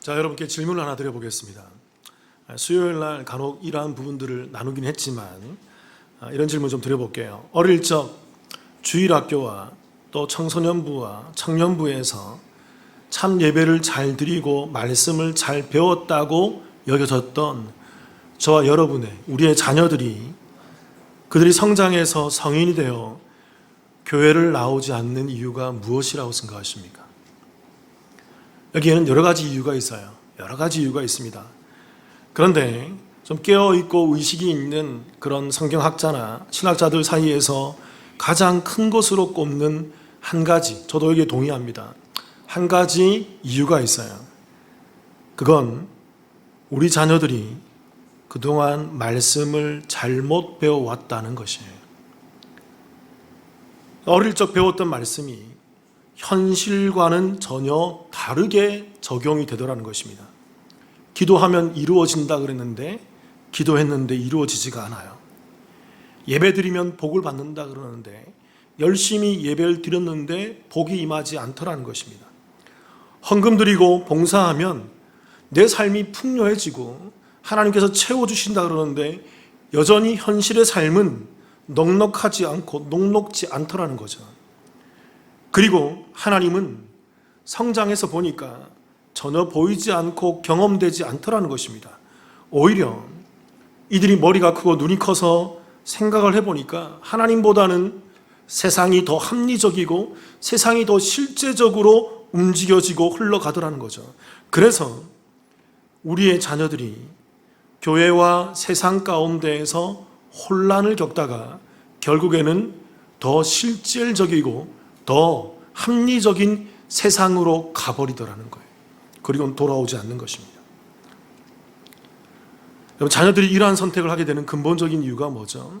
자, 여러분께 질문을 하나 드려보겠습니다. 수요일 날 간혹 이러한 부분들을 나누긴 했지만 이런 질문 좀 드려볼게요. 어릴 적 주일학교와 또 청소년부와 청년부에서 참 예배를 잘 드리고 말씀을 잘 배웠다고 여겨졌던 저와 여러분의 우리의 자녀들이 그들이 성장해서 성인이 되어 교회를 나오지 않는 이유가 무엇이라고 생각하십니까? 여기에는 여러 가지 이유가 있어요. 여러 가지 이유가 있습니다. 그런데 좀 깨어있고 의식이 있는 그런 성경학자나 신학자들 사이에서 가장 큰 것으로 꼽는 한 가지, 저도 여기에 동의합니다. 한 가지 이유가 있어요. 그건 우리 자녀들이 그동안 말씀을 잘못 배워왔다는 것이에요. 어릴 적 배웠던 말씀이 현실과는 전혀 다르게 적용이 되더라는 것입니다. 기도하면 이루어진다 그랬는데 기도했는데 이루어지지가 않아요. 예배 드리면 복을 받는다 그러는데 열심히 예배를 드렸는데 복이 임하지 않더라는 것입니다. 헌금 드리고 봉사하면 내 삶이 풍요해지고 하나님께서 채워주신다 그러는데 여전히 현실의 삶은 넉넉하지 않고 녹록지 않더라는 거죠. 그리고 하나님은 성장해서 보니까 전혀 보이지 않고 경험되지 않더라는 것입니다. 오히려 이들이 머리가 크고 눈이 커서 생각을 해보니까 하나님보다는 세상이 더 합리적이고 세상이 더 실제적으로 움직여지고 흘러가더라는 거죠. 그래서 우리의 자녀들이 교회와 세상 가운데에서 혼란을 겪다가 결국에는 더 실질적이고 더 합리적인 세상으로 가버리더라는 거예요. 그리고 돌아오지 않는 것입니다. 여러분, 자녀들이 이러한 선택을 하게 되는 근본적인 이유가 뭐죠?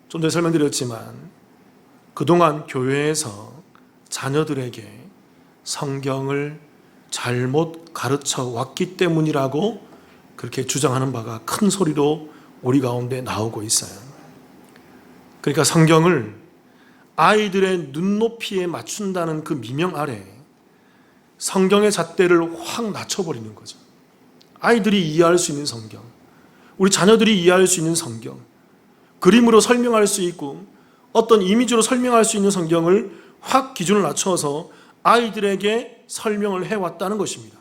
좀 전에 설명드렸지만 그동안 교회에서 자녀들에게 성경을 잘못 가르쳐 왔기 때문이라고 그렇게 주장하는 바가 큰 소리로 우리 가운데 나오고 있어요. 그러니까 성경을 아이들의 눈높이에 맞춘다는 그 미명 아래 성경의 잣대를 확 낮춰버리는 거죠. 아이들이 이해할 수 있는 성경, 우리 자녀들이 이해할 수 있는 성경, 그림으로 설명할 수 있고 어떤 이미지로 설명할 수 있는 성경을 확 기준을 낮춰서 아이들에게 설명을 해왔다는 것입니다.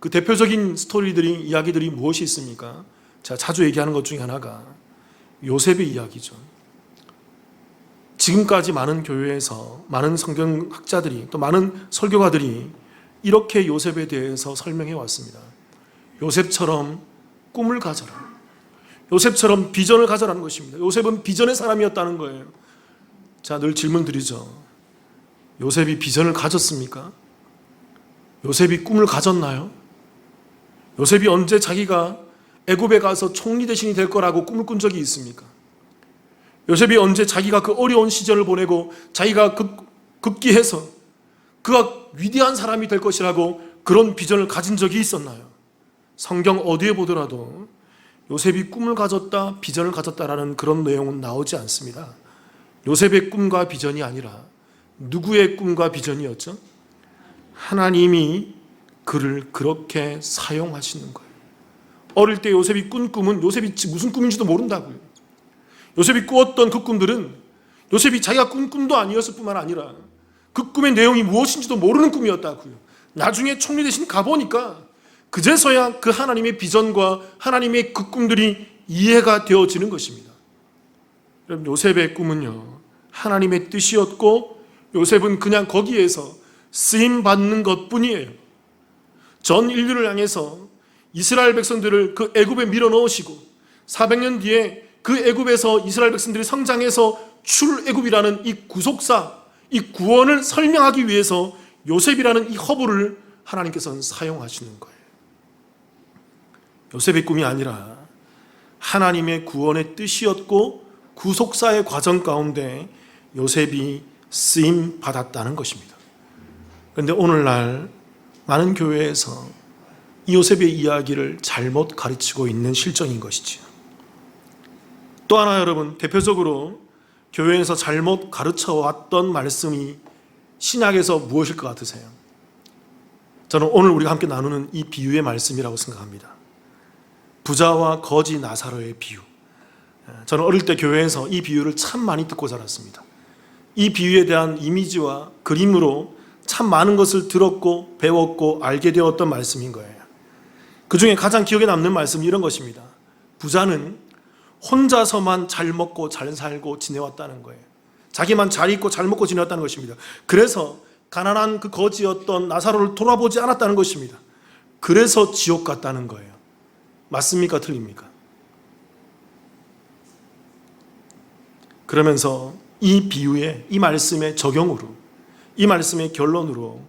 그 대표적인 스토리들이, 이야기들이 무엇이 있습니까? 제가 자주 얘기하는 것 중에 하나가 요셉의 이야기죠. 지금까지 많은 교회에서 많은 성경학자들이 또 많은 설교가들이 이렇게 요셉에 대해서 설명해 왔습니다. 요셉처럼 꿈을 가져라. 요셉처럼 비전을 가져라는 것입니다. 요셉은 비전의 사람이었다는 거예요. 자, 늘 질문 드리죠. 요셉이 비전을 가졌습니까? 요셉이 꿈을 가졌나요? 요셉이 언제 자기가 애굽에 가서 총리 대신이 될 거라고 꿈을 꾼 적이 있습니까? 요셉이 언제 자기가 그 어려운 시절을 보내고 자기가 급기해서 그가 위대한 사람이 될 것이라고 그런 비전을 가진 적이 있었나요? 성경 어디에 보더라도 요셉이 꿈을 가졌다, 비전을 가졌다라는 그런 내용은 나오지 않습니다. 요셉의 꿈과 비전이 아니라 누구의 꿈과 비전이었죠? 하나님이 그를 그렇게 사용하시는 거예요. 어릴 때 요셉이 꾼 꿈은 요셉이 무슨 꿈인지도 모른다고요. 요셉이 꾸었던 그 꿈들은 요셉이 자기가 꾼 꿈도 아니었을 뿐만 아니라 그 꿈의 내용이 무엇인지도 모르는 꿈이었다고요. 나중에 총리 대신 가보니까 그제서야 그 하나님의 비전과 하나님의 그 꿈들이 이해가 되어지는 것입니다. 여러분, 요셉의 꿈은요, 하나님의 뜻이었고 요셉은 그냥 거기에서 쓰임받는 것뿐이에요. 전 인류를 향해서 이스라엘 백성들을 그 애굽에 밀어넣으시고 400년 뒤에 그 애굽에서 이스라엘 백성들이 성장해서 출애굽이라는 이 구속사, 이 구원을 설명하기 위해서 요셉이라는 이 허브를 하나님께서는 사용하시는 거예요. 요셉의 꿈이 아니라 하나님의 구원의 뜻이었고 구속사의 과정 가운데 요셉이 쓰임 받았다는 것입니다. 그런데 오늘날 많은 교회에서 이 요셉의 이야기를 잘못 가르치고 있는 실정인 것이지요. 또 하나 여러분, 대표적으로 교회에서 잘못 가르쳐 왔던 말씀이 신약에서 무엇일 것 같으세요? 저는 오늘 우리가 함께 나누는 이 비유의 말씀이라고 생각합니다. 부자와 거지 나사로의 비유. 저는 어릴 때 교회에서 이 비유를 참 많이 듣고 자랐습니다. 이 비유에 대한 이미지와 그림으로 참 많은 것을 들었고 배웠고 알게 되었던 말씀인 거예요. 그 중에 가장 기억에 남는 말씀이 이런 것입니다. 부자는 혼자서만 잘 먹고 잘 살고 지내왔다는 거예요. 자기만 잘 입고 잘 먹고 지내왔다는 것입니다. 그래서 가난한 그 거지였던 나사로를 돌아보지 않았다는 것입니다. 그래서 지옥 갔다는 거예요. 맞습니까? 틀립니까? 그러면서 이 비유의, 이 말씀의 적용으로, 이 말씀의 결론으로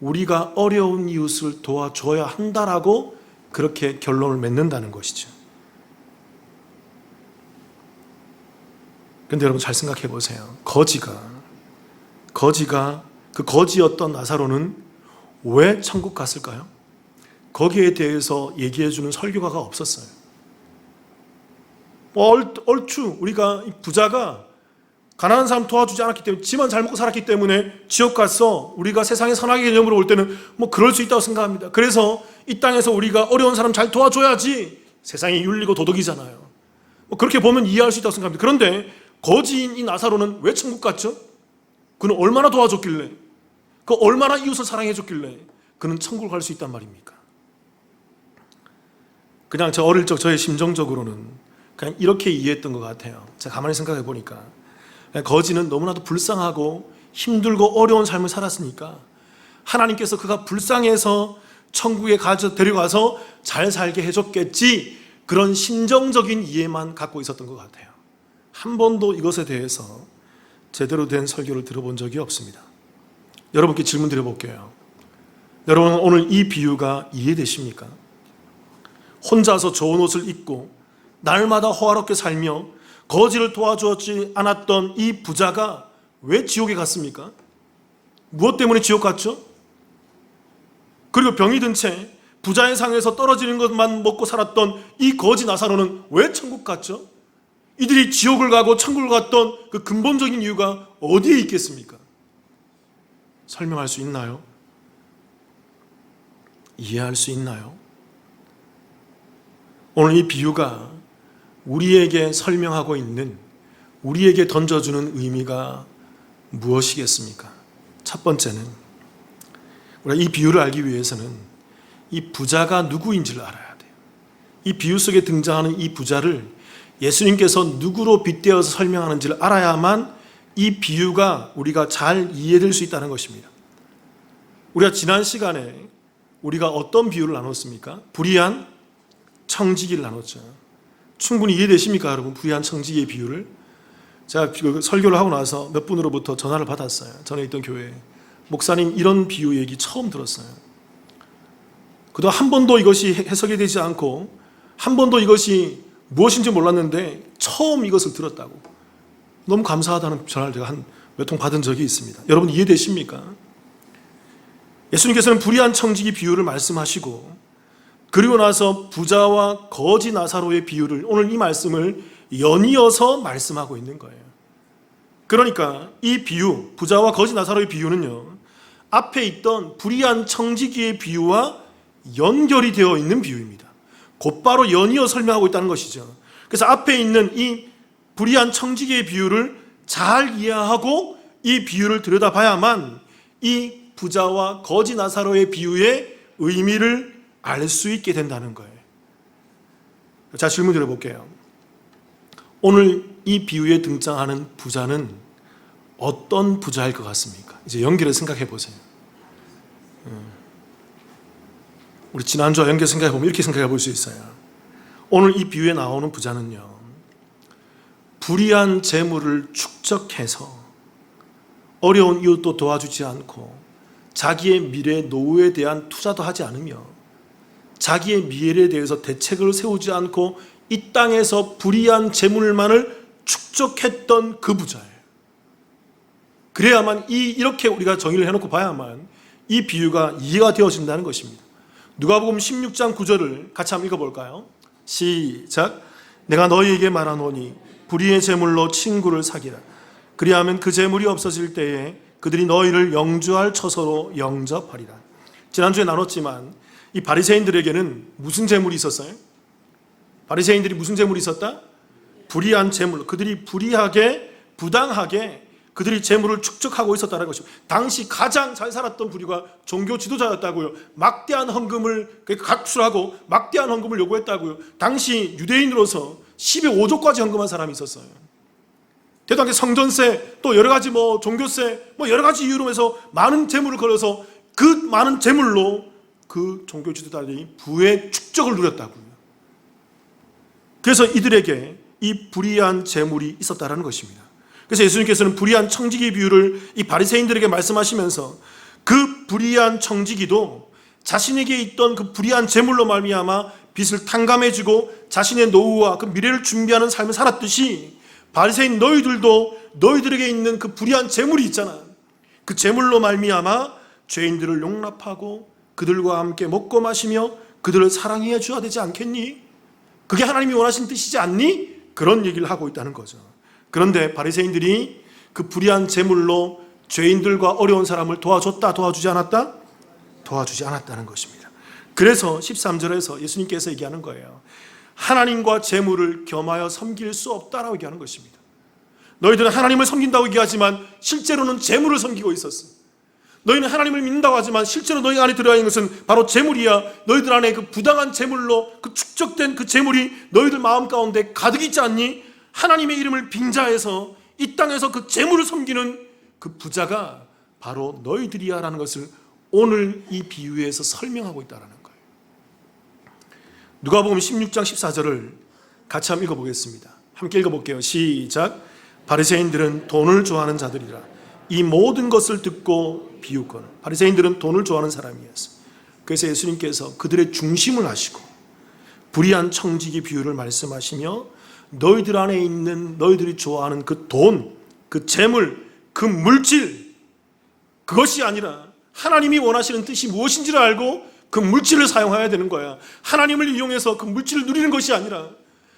우리가 어려운 이웃을 도와줘야 한다라고 그렇게 결론을 맺는다는 것이죠. 그런데 여러분 잘 생각해 보세요. 거지가 그 거지였던 나사로는 왜 천국 갔을까요? 거기에 대해서 얘기해 주는 설교가가 없었어요. 얼추 우리가 부자가 가난한 사람 도와주지 않았기 때문에 지만 잘 먹고 살았기 때문에 지옥 갔어. 우리가 세상의 선악의 개념으로 올 때는 그럴 수 있다고 생각합니다. 그래서 이 땅에서 우리가 어려운 사람 잘 도와줘야지 세상이 윤리고 도덕이잖아요. 그렇게 보면 이해할 수 있다고 생각합니다. 그런데 거지인 이 나사로는 왜 천국 갔죠? 그는 얼마나 도와줬길래, 그 얼마나 이웃을 사랑해줬길래 그는 천국을 갈 수 있단 말입니까? 그냥 저 어릴 적 저의 심정적으로는 그냥 이렇게 이해했던 것 같아요. 제가 가만히 생각해 보니까 거지는 너무나도 불쌍하고 힘들고 어려운 삶을 살았으니까 하나님께서 그가 불쌍해서 천국에 데려가서 잘 살게 해줬겠지, 그런 심정적인 이해만 갖고 있었던 것 같아요. 한 번도 이것에 대해서 제대로 된 설교를 들어본 적이 없습니다. 여러분께 질문 드려볼게요. 여러분 오늘 이 비유가 이해되십니까? 혼자서 좋은 옷을 입고 날마다 호화롭게 살며 거지를 도와주지 않았던 이 부자가 왜 지옥에 갔습니까? 무엇 때문에 지옥 갔죠? 그리고 병이 든 채 부자의 상에서 떨어지는 것만 먹고 살았던 이 거지 나사로는 왜 천국 갔죠? 이들이 지옥을 가고 천국을 갔던 그 근본적인 이유가 어디에 있겠습니까? 설명할 수 있나요? 이해할 수 있나요? 오늘 이 비유가 우리에게 설명하고 있는, 우리에게 던져주는 의미가 무엇이겠습니까? 첫 번째는 우리가 이 비유를 알기 위해서는 이 부자가 누구인지를 알아야 돼요. 이 비유 속에 등장하는 이 부자를 예수님께서 누구로 빗대어서 설명하는지를 알아야만 이 비유가 우리가 잘 이해될 수 있다는 것입니다. 우리가 지난 시간에 우리가 어떤 비유를 나눴습니까? 불의한 청지기를 나눴죠. 충분히 이해되십니까, 여러분? 불의한 청지기의 비유를. 제가 설교를 하고 나서 몇 분으로부터 전화를 받았어요. 전에 있던 교회에. 목사님, 이런 비유 얘기 처음 들었어요. 그동안 한 번도 이것이 해석이 되지 않고 한 번도 이것이 무엇인지 몰랐는데 처음 이것을 들었다고. 너무 감사하다는 전화를 제가 한 몇 통 받은 적이 있습니다. 여러분 이해되십니까? 예수님께서는 불의한 청지기 비유를 말씀하시고, 그리고 나서 부자와 거지 나사로의 비유를, 오늘 이 말씀을 연이어서 말씀하고 있는 거예요. 그러니까 이 비유, 부자와 거지 나사로의 비유는요, 앞에 있던 불의한 청지기의 비유와 연결이 되어 있는 비유입니다. 곧바로 연이어 설명하고 있다는 것이죠. 그래서 앞에 있는 이 불의한 청지기의 비유를 잘 이해하고 이 비유를 들여다봐야만 이 부자와 거지 나사로의 비유의 의미를 알 수 있게 된다는 거예요. 자, 질문 드려볼게요. 오늘 이 비유에 등장하는 부자는 어떤 부자일 것 같습니까? 이제 연결해 생각해 보세요. 우리 지난주와 연결 생각해 보면 이렇게 생각해 볼 수 있어요. 오늘 이 비유에 나오는 부자는요, 불의한 재물을 축적해서 어려운 이웃도 도와주지 않고 자기의 미래 노후에 대한 투자도 하지 않으며 자기의 미래에 대해서 대책을 세우지 않고 이 땅에서 불의한 재물만을 축적했던 그 부자예요. 그래야만 이렇게 우리가 정의를 해놓고 봐야만 이 비유가 이해가 되어진다는 것입니다. 누가복음 16장 9절을 같이 한번 읽어볼까요? 시작. 내가 너희에게 말하노니 불의의 재물로 친구를 사귀라. 그리하면 그 재물이 없어질 때에 그들이 너희를 영주할 처소로 영접하리라. 지난주에 나눴지만 이 바리새인들에게는 무슨 재물이 있었어요? 바리새인들이 무슨 재물이 있었다? 불의한 재물. 그들이 불의하게, 부당하게 그들이 재물을 축적하고 있었다는 것입니다. 당시 가장 잘 살았던 부류가 종교 지도자였다고요. 막대한 헌금을 각출하고 막대한 헌금을 요구했다고요. 당시 유대인으로서 10의 5조까지 헌금한 사람이 있었어요. 대단하게 성전세, 또 여러 가지 종교세, 여러 가지 이유로 해서 많은 재물을 걸어서 그 많은 재물로 그 종교 지도자들이 부의 축적을 누렸다고요. 그래서 이들에게 이 불의한 재물이 있었다는 것입니다. 그래서 예수님께서는 불의한 청지기 비유를 이 바리새인들에게 말씀하시면서 그 불의한 청지기도 자신에게 있던 그 불의한 재물로 말미암아 빚을 탕감해주고 자신의 노후와 그 미래를 준비하는 삶을 살았듯이 바리새인 너희들도 너희들에게 있는 그 불의한 재물이 있잖아. 그 재물로 말미암아 죄인들을 용납하고 그들과 함께 먹고 마시며 그들을 사랑해 줘야 되지 않겠니? 그게 하나님이 원하신 뜻이지 않니? 그런 얘기를 하고 있다는 거죠. 그런데 바리새인들이 그 불의한 재물로 죄인들과 어려운 사람을 도와줬다, 도와주지 않았다? 도와주지 않았다는 것입니다. 그래서 13절에서 예수님께서 얘기하는 거예요. 하나님과 재물을 겸하여 섬길 수 없다라고 얘기하는 것입니다. 너희들은 하나님을 섬긴다고 얘기하지만 실제로는 재물을 섬기고 있었어. 너희는 하나님을 믿는다고 하지만 실제로 너희 안에 들어있는 것은 바로 재물이야. 너희들 안에 그 부당한 재물로 그 축적된 그 재물이 너희들 마음 가운데 가득 있지 않니? 하나님의 이름을 빙자해서 이 땅에서 그 재물을 섬기는 그 부자가 바로 너희들이야 라는 것을 오늘 이 비유에서 설명하고 있다는 거예요. 누가복음 16장 14절을 같이 한번 읽어보겠습니다. 함께 읽어볼게요. 시작. 바리새인들은 돈을 좋아하는 자들이라 이 모든 것을 듣고 비웃거늘. 바리새인들은 돈을 좋아하는 사람이었어요. 그래서 예수님께서 그들의 중심을 하시고 불의한 청지기 비유를 말씀하시며 너희들 안에 있는 너희들이 좋아하는 그 돈, 그 재물, 그 물질, 그것이 아니라 하나님이 원하시는 뜻이 무엇인지를 알고 그 물질을 사용해야 되는 거야. 하나님을 이용해서 그 물질을 누리는 것이 아니라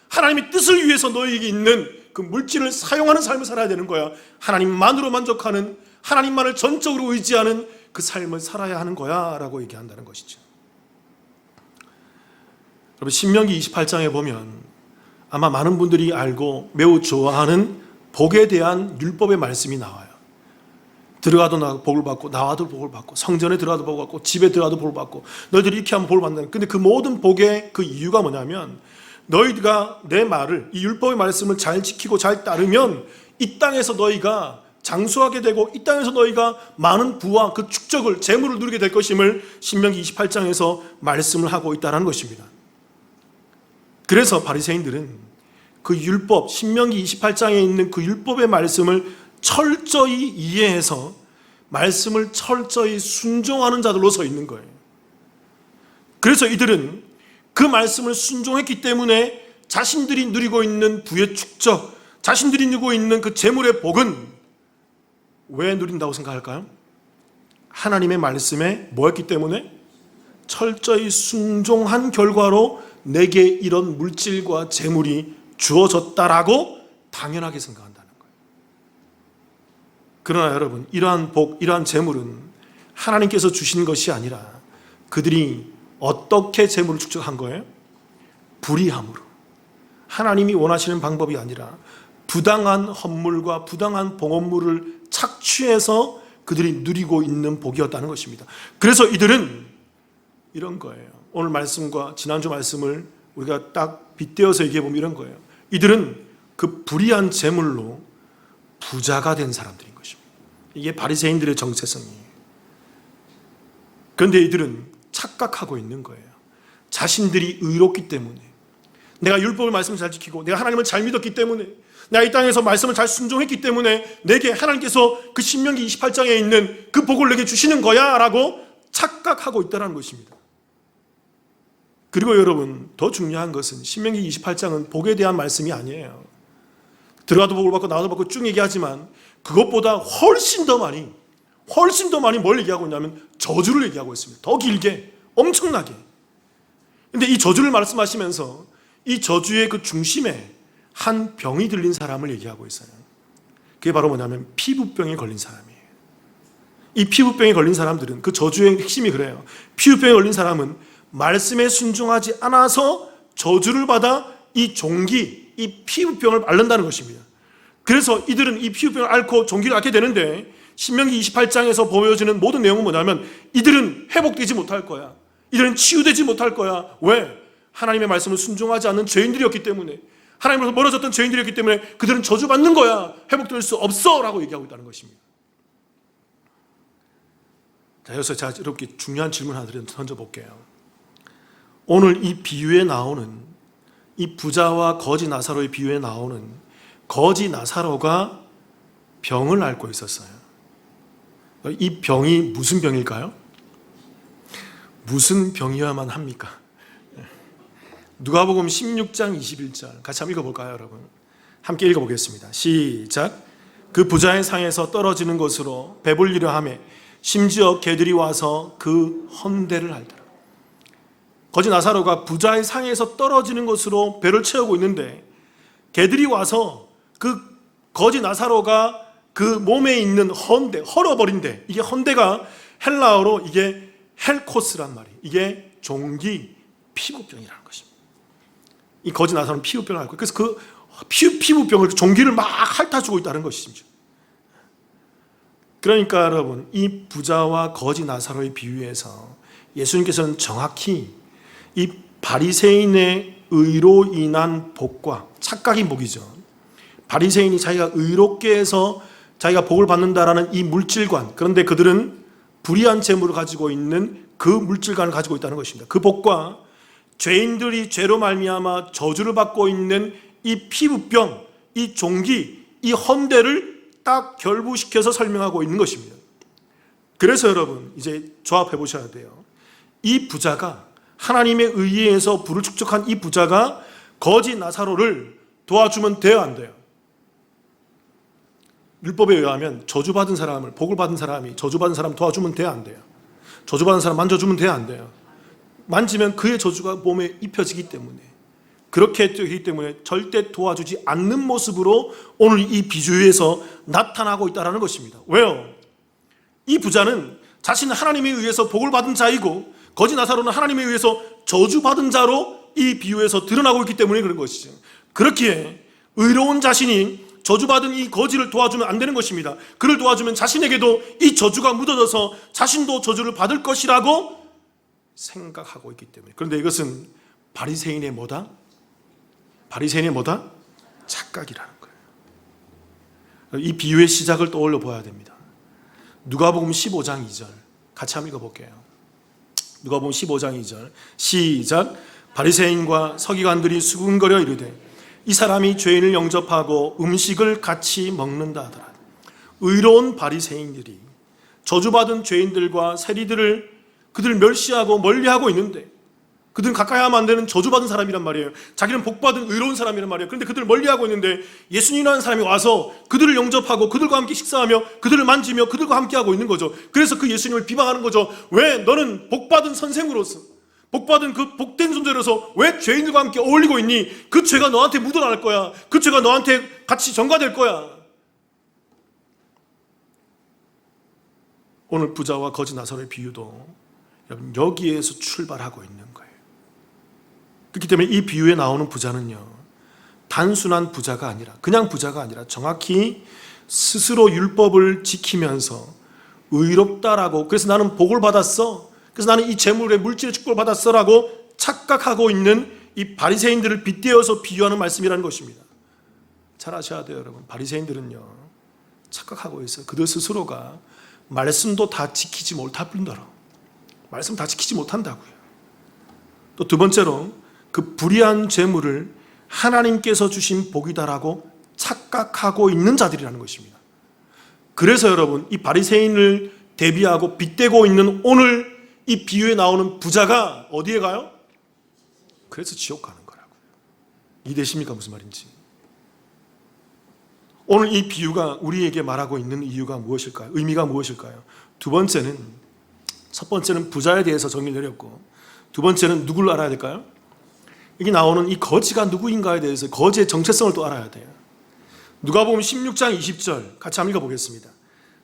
하나님의 뜻을 위해서 너희에게 있는 그 물질을 사용하는 삶을 살아야 되는 거야. 하나님만으로 만족하는, 하나님만을 전적으로 의지하는 그 삶을 살아야 하는 거야 라고 얘기한다는 것이죠. 여러분, 신명기 28장에 보면 아마 많은 분들이 알고 매우 좋아하는 복에 대한 율법의 말씀이 나와요. 들어가도 복을 받고 나와도 복을 받고 성전에 들어가도 복을 받고 집에 들어가도 복을 받고 너희들이 이렇게 하면 복을 받는다. 근데 그 모든 복의 그 이유가 뭐냐면 너희가 내 말을, 이 율법의 말씀을 잘 지키고 잘 따르면 이 땅에서 너희가 장수하게 되고 이 땅에서 너희가 많은 부와 그 축적을, 재물을 누리게 될 것임을 신명기 28장에서 말씀을 하고 있다는 것입니다. 그래서 바리새인들은 그 율법, 신명기 28장에 있는 그 율법의 말씀을 철저히 이해해서 말씀을 철저히 순종하는 자들로 서 있는 거예요. 그래서 이들은 그 말씀을 순종했기 때문에 자신들이 누리고 있는 부의 축적, 자신들이 누리고 있는 그 재물의 복은 왜 누린다고 생각할까요? 하나님의 말씀에 뭐였기 때문에? 철저히 순종한 결과로 내게 이런 물질과 재물이 주어졌다라고 당연하게 생각한다는 거예요. 그러나 여러분, 이러한 복, 이러한 재물은 하나님께서 주신 것이 아니라 그들이 어떻게 재물을 축적한 거예요? 불의함으로. 하나님이 원하시는 방법이 아니라 부당한 헌물과 부당한 봉헌물을 착취해서 그들이 누리고 있는 복이었다는 것입니다. 그래서 이들은 이런 거예요. 오늘 말씀과 지난주 말씀을 우리가 딱 빗대어서 얘기해 보면 이런 거예요. 이들은 그 불의한 재물로 부자가 된 사람들인 것입니다. 이게 바리새인들의 정체성이에요. 그런데 이들은 착각하고 있는 거예요. 자신들이 의롭기 때문에, 내가 율법의 말씀을 잘 지키고 내가 하나님을 잘 믿었기 때문에, 내가 이 땅에서 말씀을 잘 순종했기 때문에 내게 하나님께서 그 신명기 28장에 있는 그 복을 내게 주시는 거야 라고 착각하고 있다는 것입니다. 그리고 여러분, 더 중요한 것은 신명기 28장은 복에 대한 말씀이 아니에요. 들어가도 복을 받고 나와도 받고 쭉 얘기하지만 그것보다 훨씬 더 많이 뭘 얘기하고 있냐면 저주를 얘기하고 있습니다. 더 길게, 엄청나게. 근데 이 저주를 말씀하시면서 이 저주의 그 중심에 한 병이 들린 사람을 얘기하고 있어요. 그게 바로 뭐냐면 피부병에 걸린 사람이에요. 이 피부병에 걸린 사람들은, 그 저주의 핵심이 그래요. 피부병에 걸린 사람은 말씀에 순종하지 않아서 저주를 받아 이 종기, 이 피부병을 앓는다는 것입니다. 그래서 이들은 이 피부병을 앓고 종기를 앓게 되는데, 신명기 28장에서 보여지는 모든 내용은 뭐냐면 이들은 회복되지 못할 거야. 이들은 치유되지 못할 거야. 왜? 하나님의 말씀을 순종하지 않는 죄인들이었기 때문에, 하나님으로부터 멀어졌던 죄인들이었기 때문에 그들은 저주받는 거야. 회복될 수 없어 라고 얘기하고 있다는 것입니다. 자, 여기서 제가 이렇게 중요한 질문 하나 던져볼게요. 오늘 이 비유에 나오는, 이 부자와 거지 나사로의 비유에 나오는 거지 나사로가 병을 앓고 있었어요. 이 병이 무슨 병일까요? 무슨 병이어야만 합니까? 누가복음 16장 21절 같이 한번 읽어볼까요, 여러분? 함께 읽어보겠습니다. 시작. 그 부자의 상에서 떨어지는 것으로 배불리려 하매 심지어 개들이 와서 그 헌대를 핥더라. 거지 나사로가 부자의 상에서 떨어지는 것으로 배를 채우고 있는데, 개들이 와서 그 거지 나사로가 그 몸에 있는 헌대, 헐어버린 데, 이게 헌대가 헬라어로 이게 헬코스란 말이에요. 이게 종기 피부병이라는 것입니다. 이 거지 나사로는 피부병을 앓고, 그래서 그 피부병을, 종기를 막 핥아주고 있다는 것이죠. 그러니까 여러분, 이 부자와 거지 나사로의 비유에서 예수님께서는 정확히 이 바리새인의 의로 인한 복과, 착각이 복이죠. 바리새인이 자기가 의롭게 해서 자기가 복을 받는다라는 이 물질관, 그런데 그들은 불의한 재물을 가지고 있는 그 물질관을 가지고 있다는 것입니다. 그 복과 죄인들이 죄로 말미암아 저주를 받고 있는 이 피부병, 이 종기, 이 헌대를 딱 결부시켜서 설명하고 있는 것입니다. 그래서 여러분, 이제 조합해 보셔야 돼요. 이 부자가, 하나님의 의의에서 부를 축적한 이 부자가 거지 나사로를 도와주면 돼요, 안 돼요? 율법에 의하면 저주받은 사람을, 복을 받은 사람이 저주받은 사람 도와주면 돼요, 안 돼요? 저주받은 사람 만져주면 돼요, 안 돼요? 만지면 그의 저주가 몸에 입혀지기 때문에, 그렇게 되기 때문에 절대 도와주지 않는 모습으로 오늘 이 비유에서 나타나고 있다는 것입니다. 왜요? 이 부자는 자신은 하나님에 의해서 복을 받은 자이고, 거지 나사로는 하나님에 의해서 저주받은 자로 이 비유에서 드러나고 있기 때문에 그런 것이죠. 그렇기에 의로운 자신이 저주받은 이 거지를 도와주면 안 되는 것입니다. 그를 도와주면 자신에게도 이 저주가 묻어져서 자신도 저주를 받을 것이라고 생각하고 있기 때문에. 그런데 이것은 바리새인의 뭐다? 바리새인의 뭐다? 착각이라는 거예요. 이 비유의 시작을 떠올려 보아야 됩니다. 누가복음 15장 2절 같이 한번 읽어볼게요. 누가복음 15장 2절 시작. 바리새인과 서기관들이 수군거려 이르되 이 사람이 죄인을 영접하고 음식을 같이 먹는다 하더라. 의로운 바리새인들이 저주받은 죄인들과 세리들을 그들을 멸시하고 멀리하고 있는데, 그들은 가까이 하면 안 되는 저주받은 사람이란 말이에요. 자기는 복받은 의로운 사람이란 말이에요. 그런데 그들을 멀리하고 있는데 예수님이라는 사람이 와서 그들을 영접하고 그들과 함께 식사하며 그들을 만지며 그들과 함께하고 있는 거죠. 그래서 그 예수님을 비방하는 거죠. 왜 너는 복받은 선생으로서, 복받은 그 복된 존재로서 왜 죄인들과 함께 어울리고 있니? 그 죄가 너한테 묻어날 거야. 그 죄가 너한테 같이 전가될 거야. 오늘 부자와 거지 나사로의 비유도 여러분 여기에서 출발하고 있는 거예요. 그렇기 때문에 이 비유에 나오는 부자는요, 단순한 부자가 아니라, 그냥 부자가 아니라 정확히 스스로 율법을 지키면서 의롭다라고, 그래서 나는 복을 받았어, 그래서 나는 이 재물의 물질의 축복을 받았어 라고 착각하고 있는 이 바리새인들을 빗대어서 비유하는 말씀이라는 것입니다. 잘 아셔야 돼요, 여러분. 바리새인들은요 착각하고 있어요. 그들 스스로가 말씀도 다 지키지 못할 뿐더러 말씀 다 지키지 못한다고요. 또 두 번째로 그 불의한 재물을 하나님께서 주신 복이다라고 착각하고 있는 자들이라는 것입니다. 그래서 여러분, 이 바리새인을 대비하고 빗대고 있는 오늘 이 비유에 나오는 부자가 어디에 가요? 그래서 지옥 가는 거라고요. 이해되십니까? 무슨 말인지. 오늘 이 비유가 우리에게 말하고 있는 이유가 무엇일까요? 의미가 무엇일까요? 첫 번째는 부자에 대해서 정리를 내렸고, 두 번째는 누구를 알아야 될까요? 여기 나오는 이 거지가 누구인가에 대해서 거지의 정체성을 또 알아야 돼요. 누가복음 16장 20절 같이 한번 읽어보겠습니다.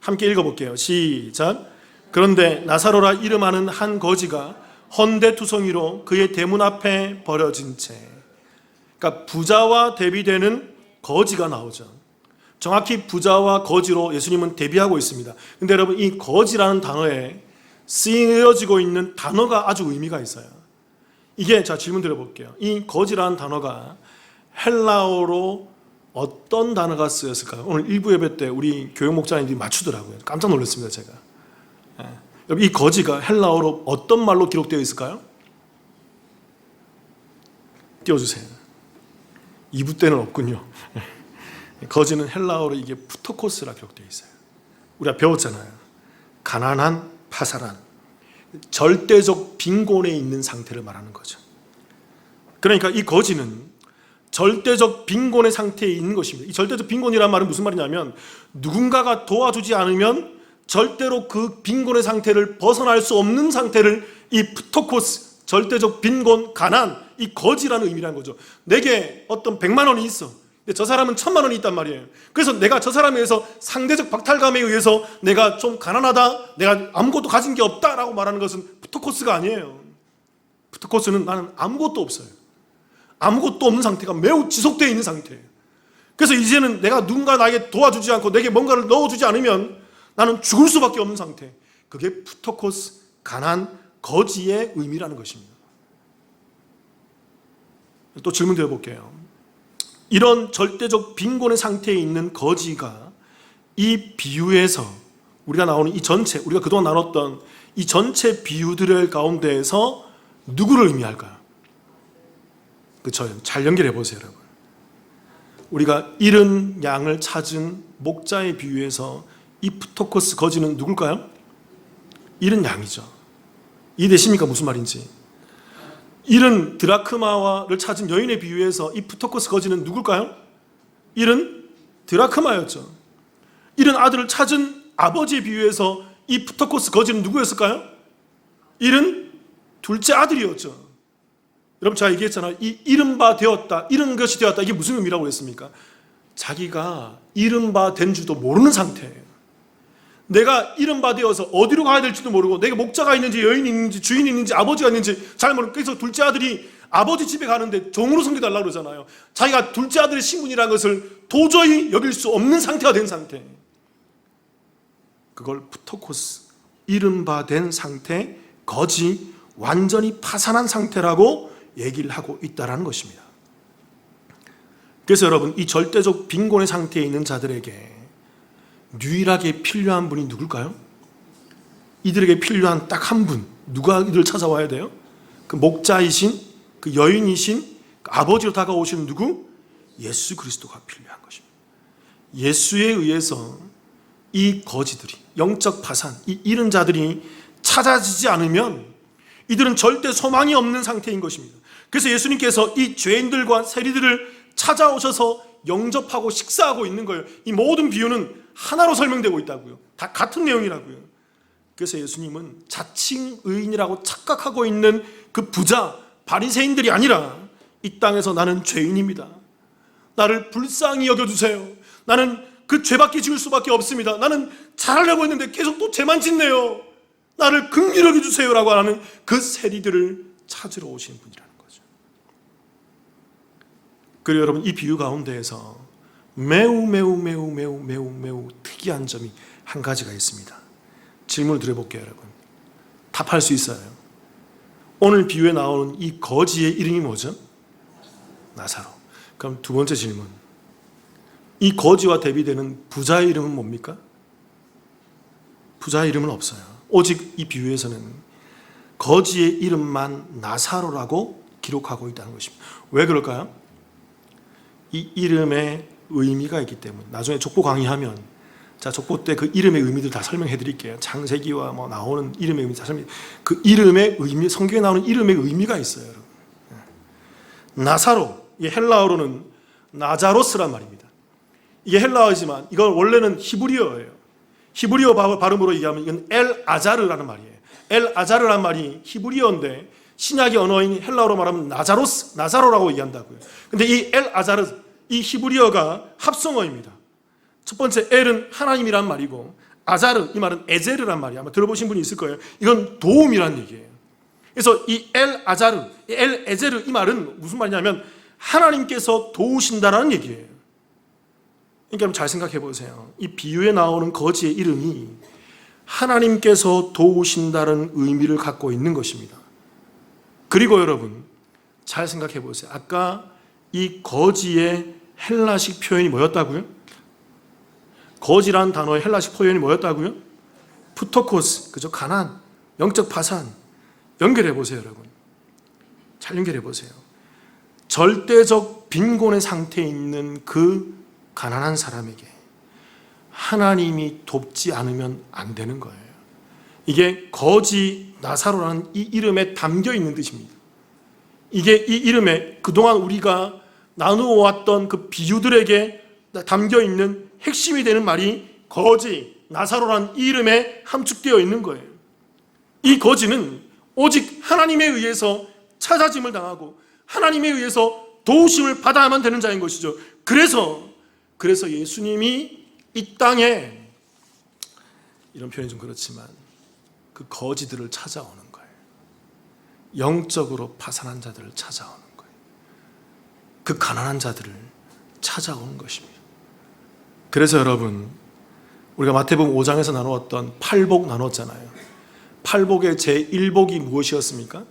함께 읽어볼게요. 시작. 그런데 나사로라 이름하는 한 거지가 헌데투성이로 그의 대문 앞에 버려진 채. 그러니까 부자와 대비되는 거지가 나오죠. 정확히 부자와 거지로 예수님은 대비하고 있습니다. 근데 여러분, 이 거지라는 단어에 쓰여지고 있는 단어가 아주 의미가 있어요. 이게, 자, 질문 드려볼게요. 이 거지라는 단어가 헬라어로 어떤 단어가 쓰였을까요? 오늘 일부 예배 때 우리 교육 목사님들이 맞추더라고요. 깜짝 놀랐습니다, 제가. 여러분, 이 거지가 헬라어로 어떤 말로 기록되어 있을까요? 띄워주세요. 2부 때는 없군요. 거지는 헬라어로 이게 푸토코스라 기록되어 있어요. 우리가 배웠잖아요. 가난한, 파살한, 절대적 빈곤에 있는 상태를 말하는 거죠. 그러니까 이 거지는 절대적 빈곤의 상태에 있는 것입니다. 이 절대적 빈곤이란 말은 무슨 말이냐면 누군가가 도와주지 않으면 절대로 그 빈곤의 상태를 벗어날 수 없는 상태를 이 푸토코스, 절대적 빈곤, 가난, 이 거지라는 의미라는 거죠. 내게 어떤 100만 원이 있어. 근데 저 사람은 1000만 원이 있단 말이에요. 그래서 내가 저 사람에 의해서 상대적 박탈감에 의해서 내가 좀 가난하다, 내가 아무것도 가진 게 없다라고 말하는 것은 푸토코스가 아니에요. 푸토코스는 나는 아무것도 없어요. 아무것도 없는 상태가 매우 지속되어 있는 상태예요. 그래서 이제는 내가 누군가 나에게 도와주지 않고 내게 뭔가를 넣어주지 않으면 나는 죽을 수밖에 없는 상태. 그게 푸토코스, 가난, 거지의 의미라는 것입니다. 또 질문 드려볼게요. 이런 절대적 빈곤의 상태에 있는 거지가 이 비유에서 우리가 나오는 이 전체, 우리가 그동안 나눴던 이 전체 비유들의 가운데에서 누구를 의미할까요? 그렇죠? 잘 연결해 보세요, 여러분. 우리가 잃은 양을 찾은 목자의 비유에서 이 푸토코스 거지는 누굴까요? 잃은 양이죠. 이해되십니까? 무슨 말인지. 잃은 드라크마를 찾은 여인의 비유에서 이 푸토코스 거지는 누굴까요? 잃은 드라크마였죠. 잃은 아들을 찾은 아버지의 비유에서 이 푸토코스 거지는 누구였을까요? 잃은 둘째 아들이었죠. 여러분, 제가 얘기했잖아요. 이 잃은 바 되었다, 잃은 것이 되었다, 이게 무슨 의미라고 했습니까? 자기가 잃은 바 된 줄도 모르는 상태예요. 내가 잃은 바 되어서 어디로 가야 될지도 모르고, 내가 목자가 있는지 여인이 있는지 주인이 있는지 아버지가 있는지 잘 모르고, 그래서 둘째 아들이 아버지 집에 가는데 종으로 섬겨달라고 그러잖아요. 자기가 둘째 아들의 신분이라는 것을 도저히 여길 수 없는 상태가 된 상태. 그걸 푸토코스, 잃은 바 된 상태, 거지, 완전히 파산한 상태라고 얘기를 하고 있다는 것입니다. 그래서 여러분, 이 절대적 빈곤의 상태에 있는 자들에게 유일하게 필요한 분이 누굴까요? 이들에게 필요한 딱 한 분, 누가 이들을 찾아와야 돼요? 그 목자이신, 그 여인이신, 그 아버지로 다가오시는 누구? 예수 그리스도가 필요한 것입니다. 예수에 의해서 이 거지들이, 영적 파산, 이 잃은 자들이 찾아지지 않으면 이들은 절대 소망이 없는 상태인 것입니다. 그래서 예수님께서 이 죄인들과 세리들을 찾아오셔서 영접하고 식사하고 있는 거예요. 이 모든 비유는 하나로 설명되고 있다고요. 다 같은 내용이라고요. 그래서 예수님은 자칭 의인이라고 착각하고 있는 그 부자 바리새인들이 아니라 이 땅에서 나는 죄인입니다, 나를 불쌍히 여겨주세요, 나는 그 죄밖에 지을 수밖에 없습니다, 나는 잘하려고 했는데 계속 또 죄만 짓네요, 나를 긍휼히 여겨주세요라고 하는 그 세리들을 찾으러 오신 분이라는 거죠. 그리고 여러분, 이 비유 가운데에서 매우 특이한 점이 한 가지가 있습니다. 질문을 드려볼게요, 여러분. 답할 수 있어요. 오늘 비유에 나오는 이 거지의 이름이 뭐죠? 나사로. 그럼 두 번째 질문. 이 거지와 대비되는 부자의 이름은 뭡니까? 부자의 이름은 없어요. 오직 이 비유에서는 거지의 이름만 나사로라고 기록하고 있다는 것입니다. 왜 그럴까요? 이 이름에 의미가 있기 때문에. 나중에 족보 강의하면 자, 족보 때 그 이름의 의미들 다 설명해 드릴게요. 창세기와 뭐 나오는 이름의 의미 다 설명. 그 이름의 의미, 성경에 나오는 이름의 의미가 있어요, 여러분. 나사로, 이 헬라어로는 나자로스란 말입니다. 이게 헬라어지만 이건 원래는 히브리어예요. 히브리어 발음으로 얘기하면 이건 엘 아자르라는 말이에요. 엘 아자르라는 말이 히브리어인데 신약의 언어인 헬라어로 말하면 나자로스, 나자로라고 얘기한다고요. 근데 이 엘 아자르, 이 히브리어가 합성어입니다. 첫 번째 엘은 하나님이란 말이고 아자르, 이 말은 에제르란 말이야. 아마 들어보신 분이 있을 거예요. 이건 도움이란 얘기예요. 그래서 이 엘 아자르, 엘 에제르, 이 말은 무슨 말이냐면 하나님께서 도우신다라는 얘기예요. 그러니까 잘 생각해 보세요. 이 비유에 나오는 거지의 이름이 하나님께서 도우신다는 의미를 갖고 있는 것입니다. 그리고 여러분 잘 생각해 보세요. 아까 이 거지의 헬라식 표현이 뭐였다고요? 거지란 단어의 헬라식 표현이 뭐였다고요? 푸토코스, 그죠? 가난, 영적 파산. 연결해 보세요, 여러분. 잘 연결해 보세요. 절대적 빈곤의 상태에 있는 그 가난한 사람에게 하나님이 돕지 않으면 안 되는 거예요. 이게 거지 나사로라는 이 이름에 담겨 있는 뜻입니다. 이게 이 이름에 그동안 우리가 나누어 왔던 그 비유들에게 담겨 있는 핵심이 되는 말이 거지 나사로라는 이 이름에 함축되어 있는 거예요. 이 거지는 오직 하나님에 의해서 찾아짐을 당하고 하나님에 의해서 도우심을 받아야만 되는 자인 것이죠. 그래서 예수님이 이 땅에, 이런 표현이 좀 그렇지만 그 거지들을 찾아오는 거예요. 영적으로 파산한 자들을 찾아오는 거예요. 그 가난한 자들을 찾아오는 것입니다. 그래서 여러분, 우리가 마태복음 5장에서 나누었던 팔복 나눴잖아요. 팔복의 제1복이 무엇이었습니까?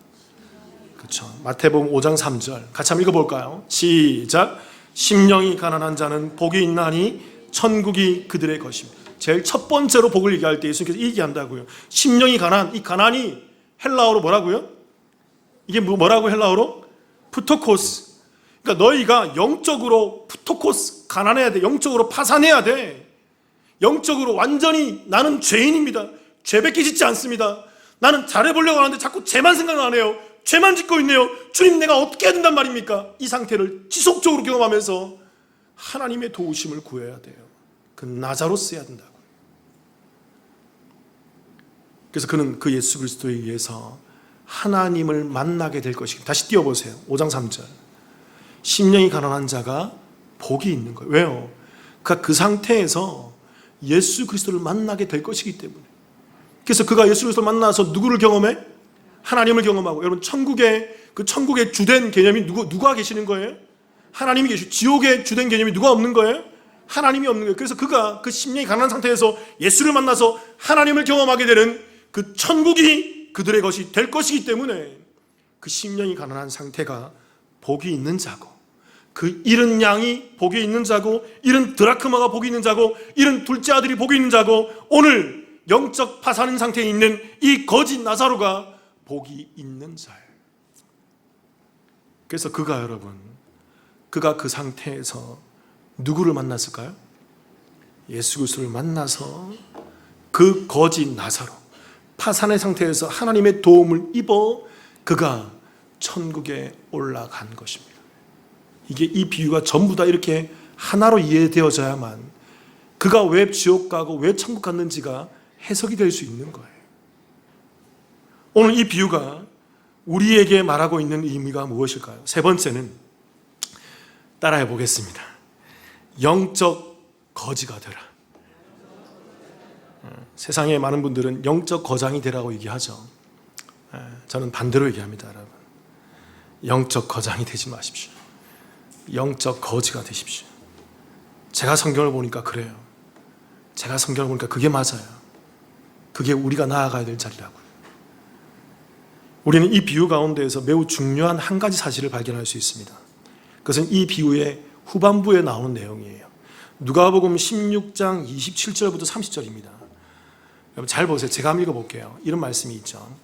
그렇죠. 마태복음 5장 3절 같이 한번 읽어볼까요? 시작. 심령이 가난한 자는 복이 있나니 천국이 그들의 것입니다. 제일 첫 번째로 복을 얘기할 때 예수님께서 얘기한다고요. 심령이 가난, 이 가난이 헬라어로 뭐라고요? 이게 뭐라고 헬라어로? 푸토코스. 그러니까 너희가 영적으로 푸토코스, 가난해야 돼. 영적으로 파산해야 돼. 영적으로 완전히 나는 죄인입니다. 죄밖에 짓지 않습니다. 나는 잘해보려고 하는데 자꾸 죄만 생각나네요. 죄만 짓고 있네요. 주님, 내가 어떻게 해야 된단 말입니까? 이 상태를 지속적으로 경험하면서 하나님의 도우심을 구해야 돼요. 그 나자로스 해야 된다고. 그래서 그는 그 예수 그리스도에 의해서 하나님을 만나게 될 것이기. 다시 띄워보세요. 5장 3절. 심령이 가난한 자가 복이 있는 거예요. 왜요? 그러니까 그 상태에서 예수 그리스도를 만나게 될 것이기 때문에. 그래서 그가 예수 그리스도를 만나서 누구를 경험해? 하나님을 경험하고. 여러분, 천국의 주된 개념이 누가 계시는 거예요? 하나님이 계시고, 지옥의 주된 개념이 누가 없는 거예요? 하나님이 없는 거예요. 그래서 그가 그 심령이 가난한 상태에서 예수를 만나서 하나님을 경험하게 되는 그 천국이 그들의 것이 될 것이기 때문에 그 심령이 가난한 상태가 복이 있는 자고, 그 잃은 양이 복이 있는 자고, 잃은 드라크마가 복이 있는 자고, 잃은 둘째 아들이 복이 있는 자고, 오늘 영적 파산인 상태에 있는 이 거짓 나사로가 복이 있는 자예요. 그래서 그가 그 상태에서 누구를 만났을까요? 예수 그리스도를 만나서 그 거짓 나사로, 파산의 상태에서 하나님의 도움을 입어 그가 천국에 올라간 것입니다. 이게 이 비유가 전부 다 이렇게 하나로 이해되어져야만 그가 왜 지옥 가고 왜 천국 갔는지가 해석이 될 수 있는 거예요. 오늘 이 비유가 우리에게 말하고 있는 의미가 무엇일까요? 세 번째는 따라해 보겠습니다. 영적 거지가 되라. 세상에 많은 분들은 영적 거장이 되라고 얘기하죠. 저는 반대로 얘기합니다, 여러분. 영적 거장이 되지 마십시오. 영적 거지가 되십시오. 제가 성경을 보니까 그래요. 제가 성경을 보니까 그게 맞아요. 그게 우리가 나아가야 될 자리라고요. 우리는 이 비유 가운데에서 매우 중요한 한 가지 사실을 발견할 수 있습니다. 그것은 이 비유의 후반부에 나오는 내용이에요. 누가복음 16장 27절부터 30절입니다. 여러분 잘 보세요. 제가 한번 읽어볼게요. 이런 말씀이 있죠.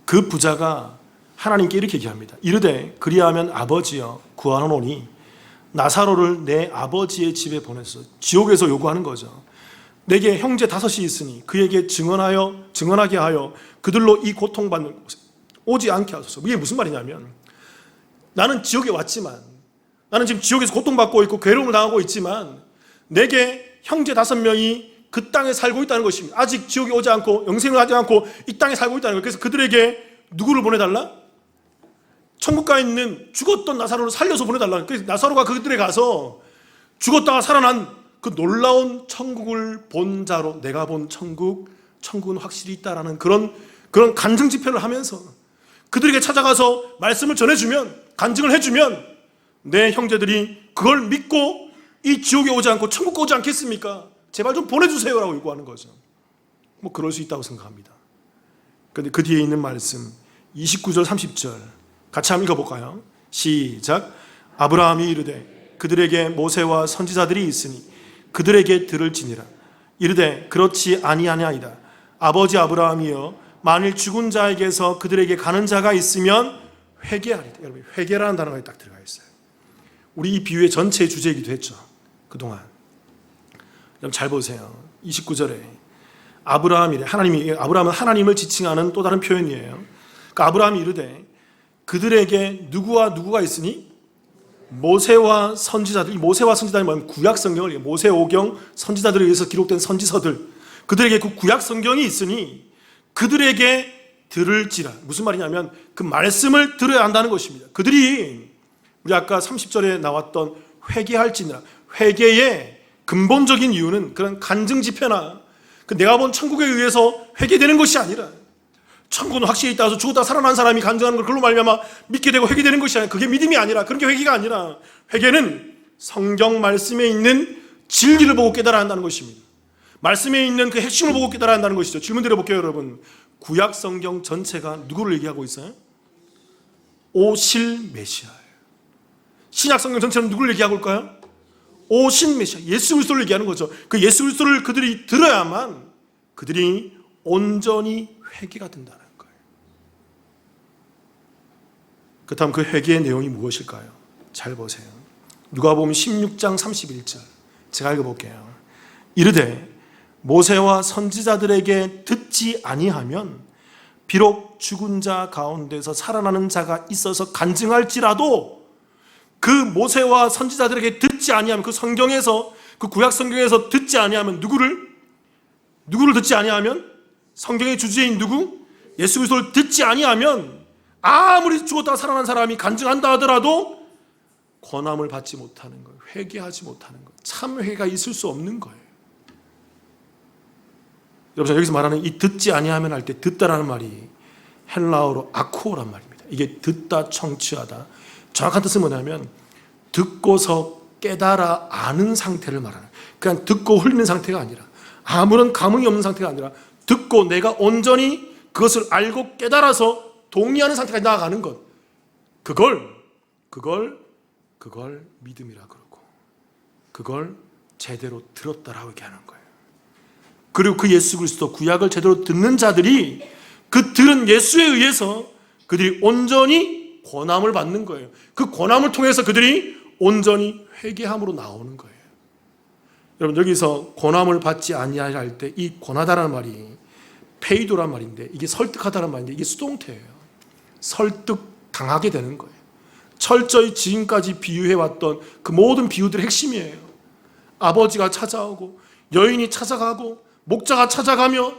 그 부자가 하나님께 이렇게 얘기합니다. 이르되 그리하면 아버지여 구하노니 나사로를 내 아버지의 집에 보내소서. 지옥에서 요구하는 거죠. 내게 형제 5이 있으니 그에게 증언하게 하여 그들로 이 고통받는 곳에 오지 않게 하소서. 이게 무슨 말이냐면, 나는 지옥에 왔지만, 나는 지금 지옥에서 고통받고 있고 괴로움을 당하고 있지만 내게 형제 5명이 그 땅에 살고 있다는 것입니다. 아직 지옥에 오지 않고 영생을 하지 않고 이 땅에 살고 있다는 거예요. 그래서 그들에게 누구를 보내달라? 천국가에 있는 죽었던 나사로를 살려서 보내달라. 그래서 나사로가 그들에 가서 죽었다가 살아난 그 놀라운 천국을 본 자로 내가 본 천국은 확실히 있다라는 그런 간증 집회를 하면서 그들에게 찾아가서 말씀을 전해주면, 간증을 해주면 내 형제들이 그걸 믿고 이 지옥에 오지 않고 천국 오지 않겠습니까? 제발 좀 보내주세요라고 요구하는 거죠. 뭐 그럴 수 있다고 생각합니다. 그런데 그 뒤에 있는 말씀 29절 30절 같이 한번 읽어볼까요? 시작. 아브라함이 이르되 그들에게 모세와 선지자들이 있으니 그들에게 들을지니라. 이르되 그렇지 아니하나이다. 아버지 아브라함이여 만일 죽은 자에게서 그들에게 가는 자가 있으면 회개하리다. 여러분, 회개라는 단어가 딱 들어가 있어요. 우리 이 비유의 전체 주제이기도 했죠. 그동안. 여러분 잘 보세요. 29절에 아브라함이래. 아브라함은 하나님을 지칭하는 또 다른 표현이에요. 그러니까 아브라함이 이르되 그들에게 누구가 있으니 모세와 선지자들. 이 모세와 선지자들이 뭐냐면 구약 성경을, 모세오경 선지자들에 의해서 기록된 선지서들, 그들에게 그 구약 성경이 있으니 그들에게 들을지라. 무슨 말이냐면 그 말씀을 들어야 한다는 것입니다. 그들이 우리 아까 30절에 나왔던 회개할지니라. 회개의 근본적인 이유는 그런 간증 집회나 내가 본 천국에 의해서 회개되는 것이 아니라, 천국은 확실히 있다 해서 죽었다 살아난 사람이 간증하는 걸 그걸로 말미암아 믿게 되고 회개되는 것이 아니라, 그게 믿음이 아니라, 그런 게 회개가 아니라, 회개는 성경 말씀에 있는 진리를 보고 깨달아야 한다는 것입니다. 말씀에 있는 그 핵심을 보고 깨달아야 한다는 것이죠. 질문 드려볼게요, 여러분. 구약 성경 전체가 누구를 얘기하고 있어요? 오실 메시아예요. 신약 성경 전체는 누구를 얘기하고 있을까요? 오신 메시아, 예수 그리스도를 얘기하는 거죠. 그 예수 그리스도를 그들이 들어야만 그들이 온전히 회개가 된다는 거예요. 그렇다면 그 회개의 내용이 무엇일까요? 잘 보세요. 누가복음 16장 31절 제가 읽어볼게요. 이르되 모세와 선지자들에게 듣지 아니하면 비록 죽은 자 가운데서 살아나는 자가 있어서 간증할지라도 그 모세와 선지자들에게 듣지 아니하면, 그 성경에서, 그 구약 성경에서 듣지 아니하면 누구를 듣지 아니하면, 성경의 주제인 누구? 예수 그리스도를 듣지 아니하면 아무리 죽었다가 살아난 사람이 간증한다 하더라도 권함을 받지 못하는 거예요. 회개하지 못하는 거예요. 참 회개가 있을 수 없는 거예요. 여러분, 여기서 말하는 이 듣지 아니하면 할 때 듣다라는 말이 헬라어로 아쿠오란 말입니다. 이게 듣다, 청취하다. 정확한 뜻은 뭐냐면 듣고서 깨달아 아는 상태를 말하는, 그냥 듣고 흘리는 상태가 아니라, 아무런 감흥이 없는 상태가 아니라 듣고 내가 온전히 그것을 알고 깨달아서 동의하는 상태까지 나아가는 것, 그걸 믿음이라 그러고, 그걸 제대로 들었다라고 얘기하는 거예요. 그리고 그 예수 그리스도 구약을 제대로 듣는 자들이 그 들은 예수에 의해서 그들이 온전히 권함을 받는 거예요. 그 권함을 통해서 그들이 온전히 회개함으로 나오는 거예요. 여러분, 여기서 권함을 받지 아니할 때 이 권하다라는 말이 페이도란 말인데, 이게 설득하다는 말인데, 이게 수동태예요. 설득당하게 되는 거예요. 철저히 지금까지 비유해왔던 그 모든 비유들의 핵심이에요. 아버지가 찾아오고 여인이 찾아가고 목자가 찾아가며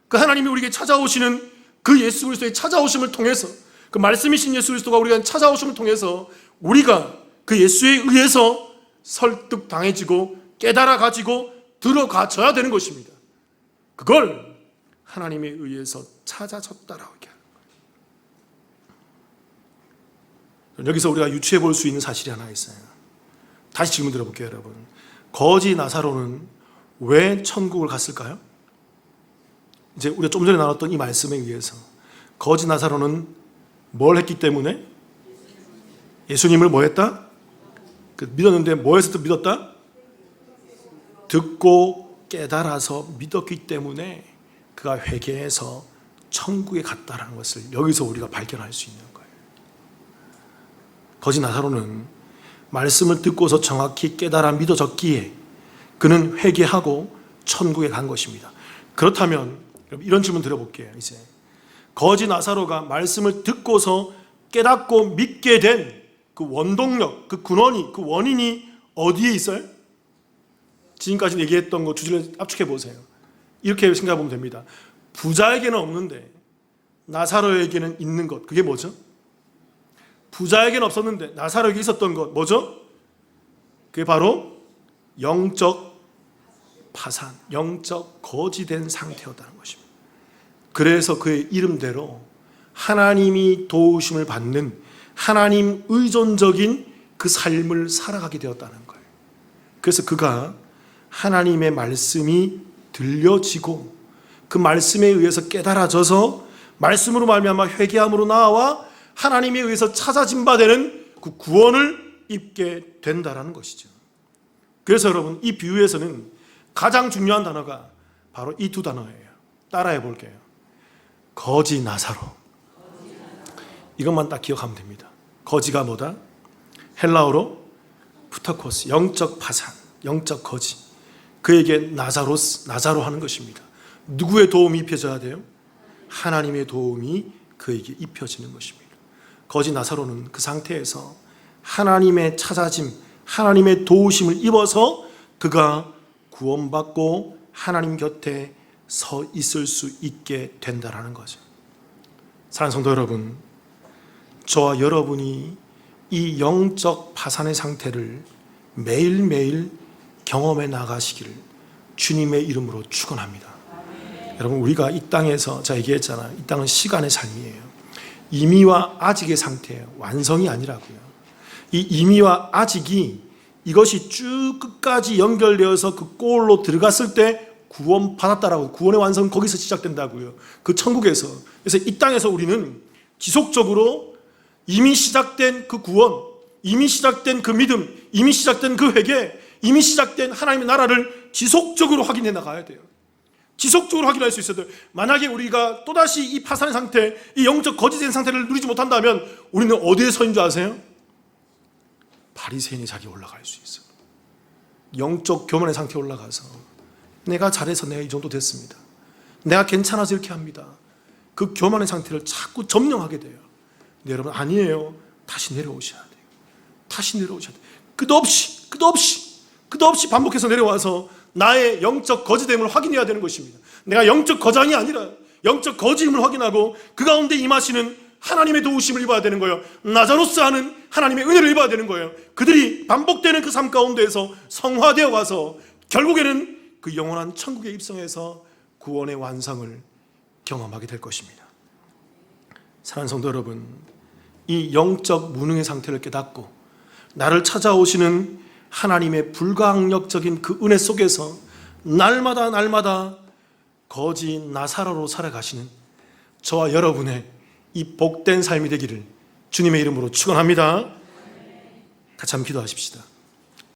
그 하나님이 우리에게 찾아오시는 그 예수 그리스도의 찾아오심을 통해서, 그 말씀이신 예수 그리스도가 우리가 찾아오심을 통해서 우리가 그 예수에 의해서 설득당해지고 깨달아 가지고 들어가져야 되는 것입니다. 그걸 하나님에 의해서 찾아졌다라고 얘기하는 거예요. 여기서 우리가 유추해 볼 수 있는 사실이 하나 있어요. 다시 질문 드려볼게요, 여러분. 거지 나사로는 왜 천국을 갔을까요? 이제 우리가 좀 전에 나눴던 이 말씀에 의해서 거지 나사로는 뭘 했기 때문에? 예수님을 뭐 했다? 믿었는데 뭐에서 또 믿었다? 듣고 깨달아서 믿었기 때문에 그가 회개해서 천국에 갔다라는 것을 여기서 우리가 발견할 수 있는 거예요. 거지 나사로는 말씀을 듣고서 정확히 깨달아 믿어졌기에 그는 회개하고 천국에 간 것입니다. 그렇다면 이런 질문 드려볼게요. 이제 거지 나사로가 말씀을 듣고서 깨닫고 믿게 된 그 원동력, 그 근원이, 그 원인이 어디에 있어요? 지금까지 얘기했던 거 주제를 압축해 보세요. 이렇게 생각해 보면 됩니다. 부자에게는 없는데 나사로에게는 있는 것, 그게 뭐죠? 부자에게는 없었는데 나사로에게 있었던 것, 뭐죠? 그게 바로 영적 파산, 영적 거지된 상태였다는 것입니다. 그래서 그의 이름대로 하나님이 도우심을 받는 하나님 의존적인 그 삶을 살아가게 되었다는 거예요. 그래서 그가 하나님의 말씀이 들려지고 그 말씀에 의해서 깨달아져서 말씀으로 말미암아 회개함으로 나와 하나님에 의해서 찾아진 바 되는 그 구원을 입게 된다라는 것이죠. 그래서 여러분, 이 비유에서는 가장 중요한 단어가 바로 이 두 단어예요. 따라해 볼게요. 거지 나사로. 이것만 딱 기억하면 됩니다. 거지가 뭐다? 헬라어로 푸타코스, 영적 파산, 영적 거지. 그에게 나사로 하는 것입니다. 누구의 도움이 입혀져야 돼요? 하나님의 도움이 그에게 입혀지는 것입니다. 거지 나사로는 그 상태에서 하나님의 찾아짐, 하나님의 도우심을 입어서 그가 구원받고 하나님 곁에 서 있을 수 있게 된다라는 거죠. 사랑하는 성도 여러분, 저와 여러분이 이 영적 파산의 상태를 매일매일 경험해 나가시기를 주님의 이름으로 축원합니다. 여러분, 우리가 이 땅에서, 제가 얘기했잖아요. 이 땅은 시간의 삶이에요. 이미와 아직의 상태예요. 완성이 아니라고요. 이 이미와 아직이 이것이 쭉 끝까지 연결되어서 그 골로 들어갔을 때 구원 받았다라고, 구원의 완성은 거기서 시작된다고요. 그 천국에서. 그래서 이 땅에서 우리는 지속적으로 이미 시작된 그 구원, 이미 시작된 그 믿음, 이미 시작된 그 회개, 이미 시작된 하나님의 나라를 지속적으로 확인해 나가야 돼요. 지속적으로 확인할 수 있어야 돼요. 만약에 우리가 또다시 이 파산의 상태, 이 영적 거짓된 상태를 누리지 못한다면 우리는 어디에 서인 줄 아세요? 바리새인의 자리에 올라갈 수 있어요. 영적 교만의 상태에 올라가서 내가 잘해서 내가 이 정도 됐습니다. 내가 괜찮아서 이렇게 합니다. 그 교만의 상태를 자꾸 점령하게 돼요. 근데 여러분, 아니에요. 다시 내려오셔야 돼요. 다시 내려오셔야 돼요. 끝없이 반복해서 내려와서 나의 영적 거짓됨을 확인해야 되는 것입니다. 내가 영적 거장이 아니라 영적 거짓임을 확인하고 그 가운데 임하시는 하나님의 도우심을 입어야 되는 거예요. 나자로스 하는 하나님의 은혜를 입어야 되는 거예요. 그들이 반복되는 그 삶 가운데에서 성화되어 가서 결국에는 그 영원한 천국에 입성해서 구원의 완성을 경험하게 될 것입니다. 사랑하는 성도 여러분, 이 영적 무능의 상태를 깨닫고 나를 찾아오시는 하나님의 불가항력적인 그 은혜 속에서 날마다 거지 나사로로 살아가시는 저와 여러분의 이 복된 삶이 되기를 주님의 이름으로 축원합니다. 같이 한번 기도하십시다.